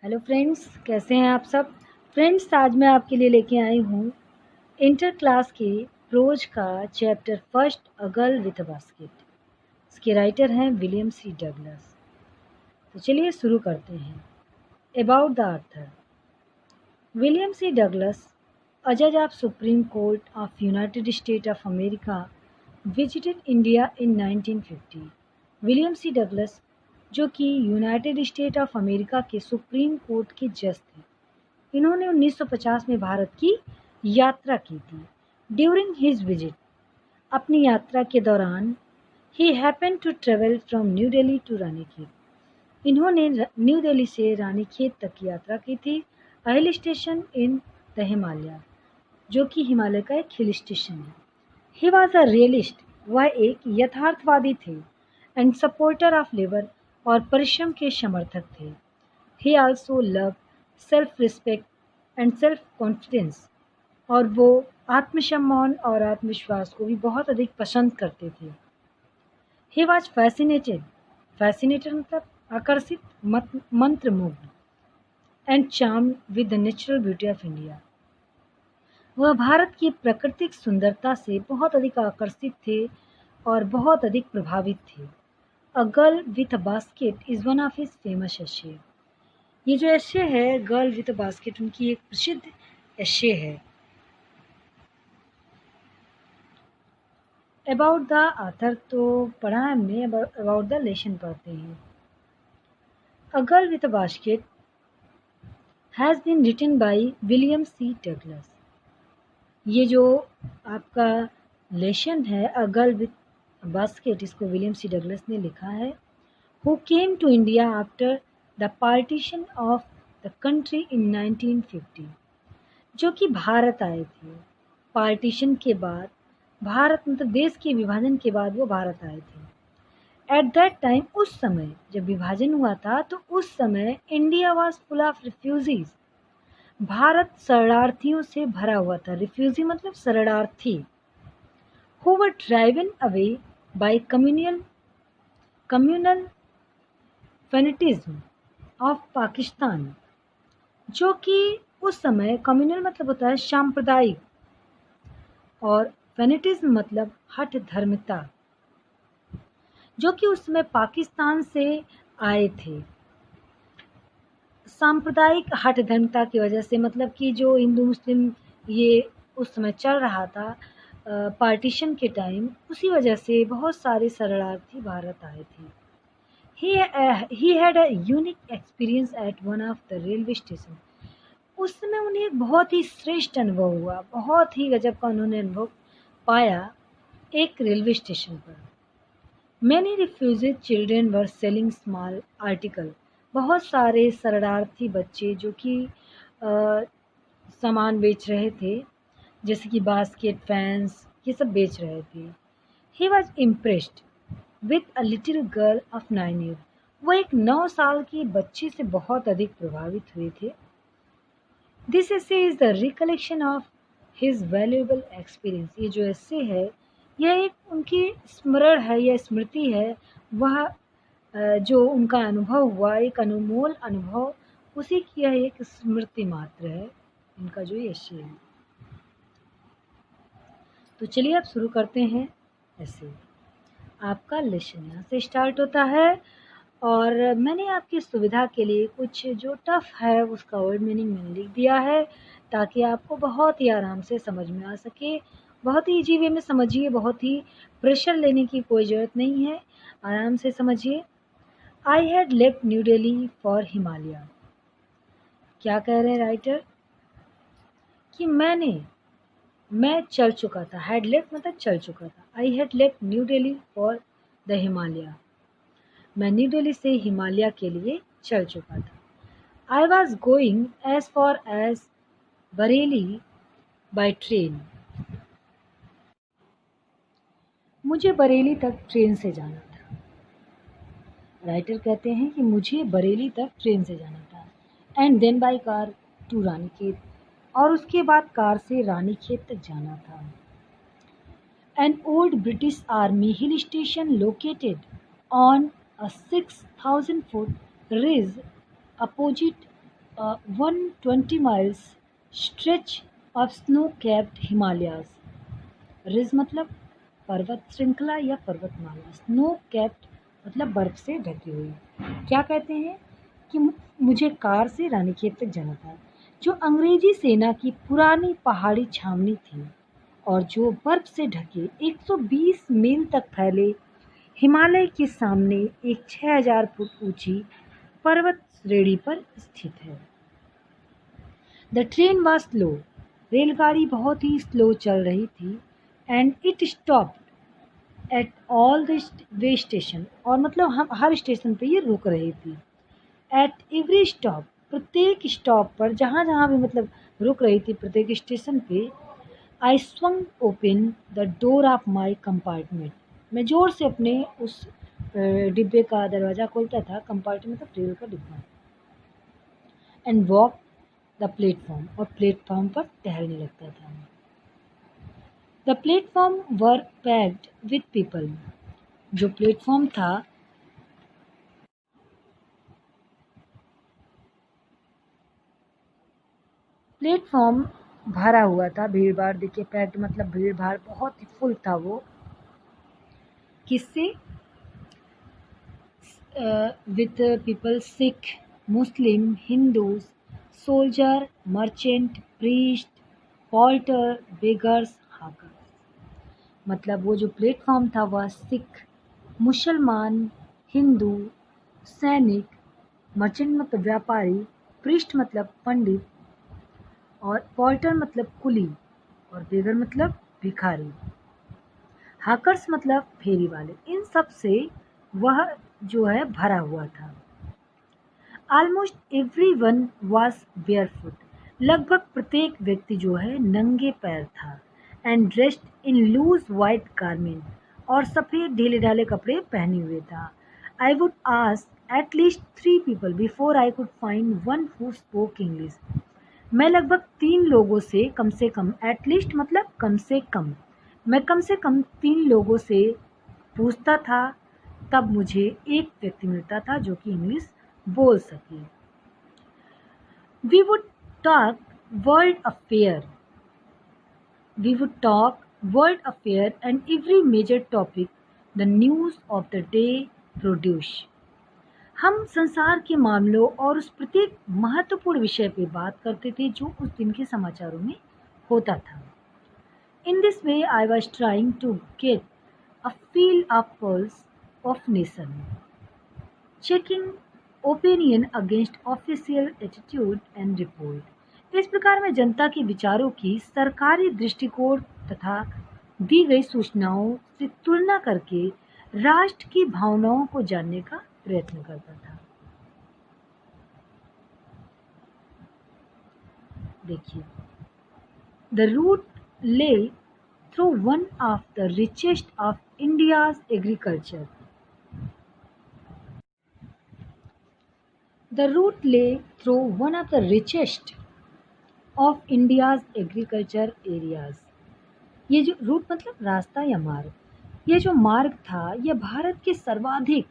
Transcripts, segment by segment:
Hello friends, कैसे हैं आप सब। फ्रेंड्स, आज मैं आपके लिए लेके आई हूँ इंटर क्लास के प्रोज का chapter first, a girl with a basket. इसके राइटर हैं विलियम सी डगलस। तो चलिए शुरू करते हैं। About the author. William C Douglas, a judge of Supreme Court of United States of America, visited India in 1950। William C Douglas, जो कि United State of America के सुप्रीम कोर्ट के जज थे, इन्होंने 1950 में भारत की यात्रा की थी। ड्यूरिंग हिज विजिट, अपनी यात्रा के दौरान, he happened to travel from New Delhi to Ranikhet. इन्होंने न्यू दिल्ली से रानीखेत तक की यात्रा की थी। A hill station in the Himalaya, जो कि हिमालय का एक हिल स्टेशन है। ही वॉज अ रियलिस्ट, वह एक यथार्थवादी थे। एंड सपोर्टर ऑफ लेबर, और परिश्रम के समर्थक थे। ही also love self respect and self confidence, और वो आत्मसम्मान और आत्मविश्वास को भी बहुत अधिक पसंद करते थे। ही वॉज फैसिनेटेड, फैसिनेटेड मतलब आकर्षित, मंत्रमुग्ध, and charm with the natural beauty of India. वह भारत की प्राकृतिक सुंदरता से बहुत अधिक आकर्षित थे और बहुत अधिक प्रभावित थे। अ girl with a basket is one of his famous एशे। ये जो एशे है गर्ल विथ अ बास्केट, उनकी एक प्रसिद्ध एशे है। अबाउट द ऑथर तो पढ़ा है हमने, अबाउट द लेसन पढ़ते हैं। A girl with a basket has been written by William C Douglas. ये जो आपका लेसन है अ गर्ल विथ बास्केट, इसको विलियम सी डगलस ने लिखा है। Who came to India after the partition of the country in 1950, जो कि भारत आए थे पार्टीशन के बाद। भारत मतलब देश के विभाजन के बाद वो भारत आए थे। एट दैट टाइम, उस समय जब विभाजन हुआ था तो उस समय India was full of refugees. Bharat शरणार्थियों से भरा हुआ था। रिफ्यूजी मतलब शरणार्थी। Who were driven away by communal fanaticism of Pakistan, जो कि उस समय कम्युनल मतलब होता है सांप्रदायिक, और फेनेटिज्म मतलब हठ धर्मिता, जो कि उस समय पाकिस्तान से आए थे। सांप्रदायिक हठ धर्मिता की वजह से, मतलब कि जो हिंदू मुस्लिम ये उस समय चल रहा था पार्टीशन के टाइम, उसी वजह से बहुत सारे शरणार्थी भारत आए थे। He had a unique experience eight one of the railway station. उस समय उन्हें एक बहुत ही श्रेष्ठ अनुभव हुआ, बहुत ही गजब का उन्होंने अनुभव पाया एक रेलवे स्टेशन पर। Many refugee children were selling small article. बहुत सारे शरणार्थी बच्चे जो कि सामान बेच रहे थे, जैसे कि बास्केट, फैंस, ये सब बेच रहे थे। He was impressed with a little girl of 9 year. वो एक 9 साल की बच्ची से बहुत अधिक प्रभावित हुए थे। This essay is the recollection of his valuable experience. ये जो essay है, यह एक उनकी स्मरण है या स्मृति है। वह जो उनका अनुभव हुआ, एक अनमोल अनुभव, उसी की यह एक स्मृति मात्र है, इनका जो ये essay है। तो चलिए अब शुरू करते हैं essay। आपका लेसन यहाँ से स्टार्ट होता है, और मैंने आपकी सुविधा के लिए कुछ जो टफ है उसका वर्ड मीनिंग मैंने लिख दिया है, ताकि आपको बहुत ही आराम से समझ में आ सके। बहुत ही ईजी वे में समझिए, बहुत ही प्रेशर लेने की कोई ज़रूरत नहीं है, आराम से समझिए। I had left new Delhi for Himalaya. क्या कह रहे हैं राइटर कि मैं चल चुका था। हैड लेफ्ट मतलब चल चुका था। I had left new Delhi for the Himalaya. मैं न्यू दिल्ली से हिमालय के लिए चल चुका था। I was going as far as Bareilly by train. मुझे बरेली तक ट्रेन से जाना था। राइटर कहते हैं कि मुझे बरेली तक ट्रेन से जाना था। And then by car to Ranikhet, और उसके बाद कार से रानीखेत तक जाना था। An old British army hill station located on a 6,000 foot ridge opposite 120 miles stretch of snow-capped Himalayas. Ridge मतलब पर्वत श्रृंखला या पर्वतमाला, स्नो कैप्ड मतलब बर्फ से ढकी हुई। क्या कहते हैं कि मुझे कार से रानीखेत तक जाना था, जो अंग्रेजी सेना की पुरानी पहाड़ी छावनी थी और जो बर्फ से ढके 120 मील तक फैले हिमालय के सामने एक 6000 फुट ऊंची पर्वत श्रेणी पर स्थित है। द ट्रेन वॉज स्लो, रेलगाड़ी बहुत ही स्लो चल रही थी। And it stopped at all the way station, और मतलब हम हर स्टेशन पे ये रुक रही थी। एट एवरी स्टॉप, प्रत्येक स्टॉप पर जहाँ जहाँ भी मतलब रुक रही थी प्रत्येक स्टेशन पे, I swung open the door of my compartment, मैं ज़ोर से अपने उस डिब्बे का दरवाज़ा खोलता था, कंपार्टमेंट मतलब रेल का डिब्बा, एंड वॉक द प्लेटफॉर्म, और प्लेटफॉर्म पर टहलने लगता था। The platform were packed with people, जो प्लेटफॉर्म था प्लेटफॉर्म भरा हुआ था, भीड़ भाड़, देखिए पैक्ड मतलब भीड़ भाड़, बहुत ही फुल था वो। किससे? With people, Sikh, Muslim, Hindus, soldier, merchant, priest, Poulter, beggars, hawkers. मतलब वो जो प्लेटफॉर्म था वह सिख, मुसलमान, हिंदू, सैनिक, मर्चेंट मतलब व्यापारी, प्रीस्ट मतलब पंडित, और पॉल्टर मतलब कुली, और बेगर मतलब भिखारी, हाकर्स मतलब फेरी वाले, इन सब से वह जो है भरा हुआ था। Almost everyone was barefoot, लगभग प्रत्येक व्यक्ति जो है नंगे पैर था। And dressed in loose white garment, और सफ़ेद ढीले ढाले कपड़े पहने हुए था। I would ask at least 3 people before I could find one who spoke English, मैं लगभग 3 लोगों से कम, एटलीस्ट मतलब कम से कम, मैं कम से कम 3 लोगों से पूछता था, तब मुझे एक व्यक्ति मिलता था जो कि इंग्लिश बोल सके। We would talk world affair, and every major topic the news of the day produce, हम संसार के मामलों और उस प्रत्येक महत्वपूर्ण विषय पे बात करते थे जो उस दिन के समाचारों में होता था। In this way I was trying to get a feel of pulse of nation, checking opinion against official attitude and report. इस प्रकार मैं जनता के विचारों की सरकारी दृष्टिकोण तथा दी गई सूचनाओं से तुलना करके राष्ट्र की भावनाओं को जानने का प्रयत्न करता था। देखिए, the route lay through one of the richest of India's agriculture, the route lay through one of the richest of India's agriculture areas, ये जो रूट मतलब रास्ता या मार्ग, ये जो मार्ग था यह भारत के सर्वाधिक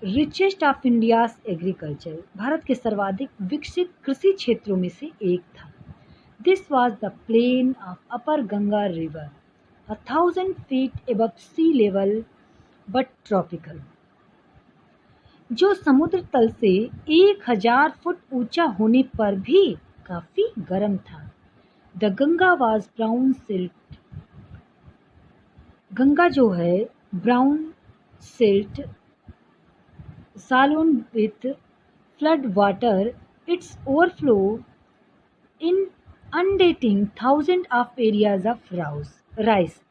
रिचेस्ट ऑफ इंडियाज एग्रीकल्चर, भारत के सर्वाधिक विकसित कृषि क्षेत्रों में से एक था। This was the plain of upper Ganga river, 1000 feet above sea level but tropical, जो समुद्र तल से 1000 फुट ऊंचा होने पर भी काफी गर्म था। The Ganga was brown silt, Ganga जो है brown silt swollen with flood water, its overflow inundating 1000 of areas of rice.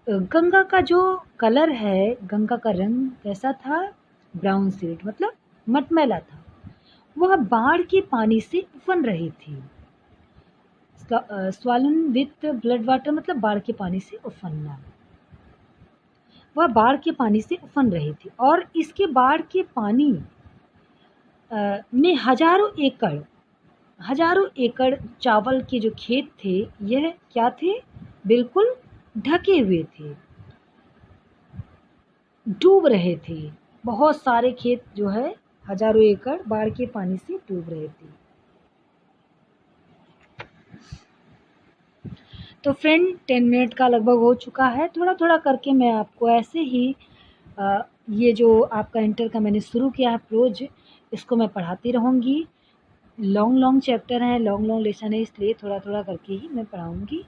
Ganga का जो कलर है, गंगा का रंग कैसा था? ब्राउन सिल्ट मतलब मटमैला था, वह बाढ़ के पानी से उफन रही थी। स्वालन विथ ब्लड वाटर मतलब बाढ़ के पानी से उफनना, वह बाढ़ के पानी से उफन रही थी। और इसके बाढ़ के पानी में हजारों एकड़ चावल के जो खेत थे यह क्या थे? बिल्कुल ढके हुए थे, डूब रहे थे। बहुत सारे खेत जो है हजारों एकड़ बाढ़ के पानी से डूब रहे थे। तो फ्रेंड 10 मिनट का लगभग हो चुका है। थोड़ा थोड़ा करके मैं आपको ऐसे ही ये जो आपका इंटर का मैंने शुरू किया है प्रोज, इसको मैं पढ़ाती रहूँगी। लॉन्ग चैप्टर हैं, लॉन्ग लेसन है, इसलिए थोड़ा थोड़ा करके ही मैं पढ़ाऊँगी।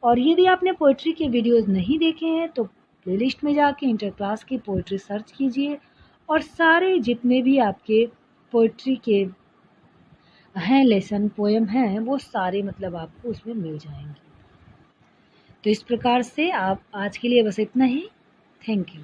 और यदि आपने पोइट्री के वीडियोज़ नहीं देखे हैं तो प्लेलिस्ट में जाके इंटर क्लास की पोइट्री सर्च कीजिए और सारे जितने भी आपके पोइट्री के हैं लेसन पोएम हैं वो सारे मतलब आपको उसमें मिल जाएंगे। तो इस प्रकार से आप आज के लिए बस इतना ही। Thank you.